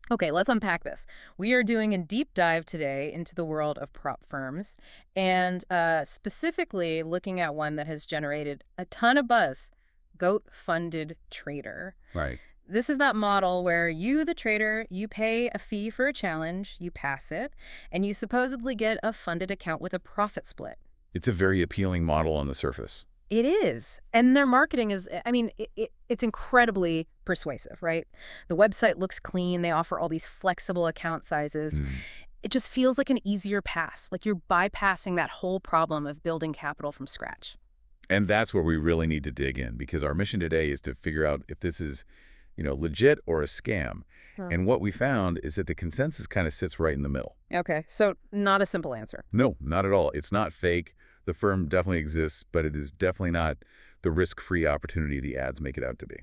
Okay, let's unpack this. We are doing a deep dive today into the world of prop firms and specifically looking at one that has generated a ton of buzz, goat-funded trader. Right. This is that model where you, the trader, you pay a fee for a challenge, you pass it, and you supposedly get a funded account with a profit split. It's a very appealing model on the surface. It is. And their marketing is, I mean, it's incredibly persuasive, right? The website looks clean. They offer all these flexible account sizes. Mm. It just feels like an easier path, like you're bypassing that whole problem of building capital from scratch. And that's where we really need to dig in, because our mission today is to figure out if this is, legit or a scam. Hmm. And what we found is that the consensus kind of sits right in the middle. Okay, so not a simple answer. No, not at all. It's not fake. The firm definitely exists, but it is definitely not the risk-free opportunity the ads make it out to be.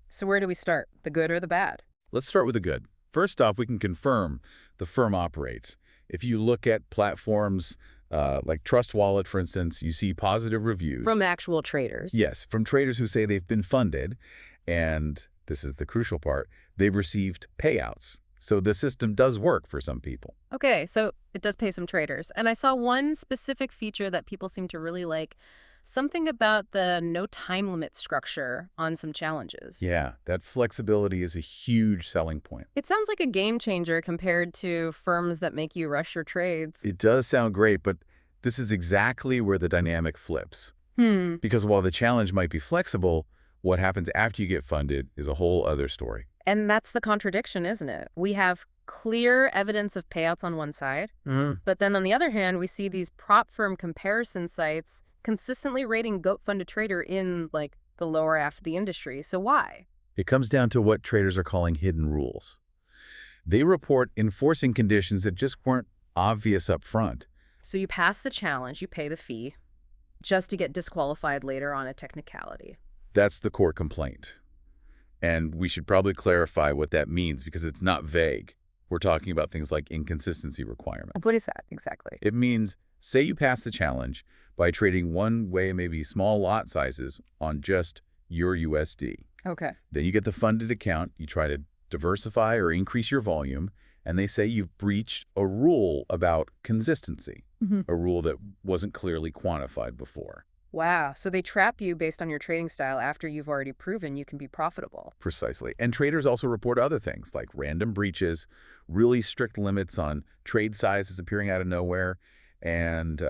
So where do we start? The good or the bad? Let's start with the good. First off, we can confirm the firm operates. If you look at platforms like Trust Wallet, for instance, you see positive reviews. From actual traders. Yes, from traders who say they've been funded, and this is the crucial part, they've received payouts. So the system does work for some people. Okay, so it does pay some traders. And I saw one specific feature that people seem to really like, something about the no time limit structure on some challenges. Yeah, that flexibility is a huge selling point. It sounds like a game changer compared to firms that make you rush your trades. It does sound great, but this is exactly where the dynamic flips. Because while the challenge might be flexible, what happens after you get funded is a whole other story. And that's the contradiction, isn't it? We have clear evidence of payouts on one side, but then on the other hand, we see these prop firm comparison sites consistently rating goat-funded trader in, like, the lower half of the industry. So why? It comes down to what traders are calling hidden rules. They report enforcing conditions that just weren't obvious up front. So you pass the challenge, you pay the fee, just to get disqualified later on a technicality. That's the core complaint. And we should probably clarify what that means, because it's not vague. We're talking about things like inconsistency requirements. What is that exactly? It means, say you pass the challenge by trading one way, maybe small lot sizes on just your USD. Okay. Then you get the funded account, you try to diversify or increase your volume, and they say you've breached a rule about consistency, a rule that wasn't clearly quantified before. Wow. So they trap you based on your trading style after you've already proven you can be profitable. Precisely. And traders also report other things like random breaches, really strict limits on trade sizes appearing out of nowhere, and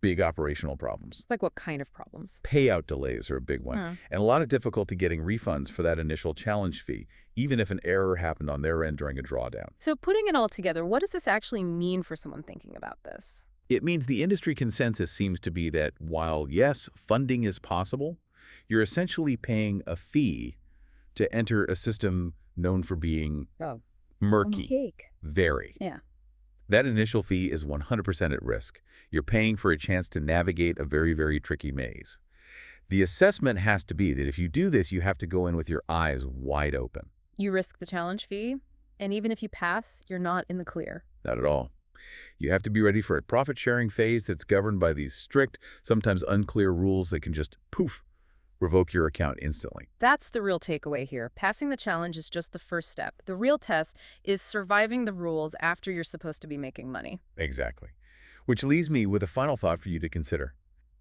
big operational problems. Like what kind of problems? Payout delays are a big one, and a lot of difficulty getting refunds for that initial challenge fee, even if an error happened on their end during a drawdown. So putting it all together, what does this actually mean for someone thinking about this? It means the industry consensus seems to be that while, yes, funding is possible, you're essentially paying a fee to enter a system known for being murky. Cake. Very. Yeah. That initial fee is 100% at risk. You're paying for a chance to navigate a very, very tricky maze. The assessment has to be that if you do this, you have to go in with your eyes wide open. You risk the challenge fee, and even if you pass, you're not in the clear. Not at all. You have to be ready for a profit-sharing phase that's governed by these strict, sometimes unclear rules that can just, poof, revoke your account instantly. That's the real takeaway here. Passing the challenge is just the first step. The real test is surviving the rules after you're supposed to be making money. Exactly. Which leaves me with a final thought for you to consider.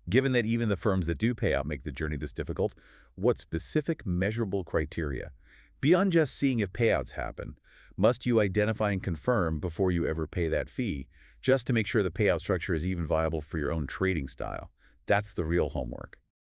Given that even the firms that do pay out make the journey this difficult, what specific measurable criteria, beyond just seeing if payouts happen, must you identify and confirm before you ever pay that fee, just to make sure the payout structure is even viable for your own trading style? That's the real homework.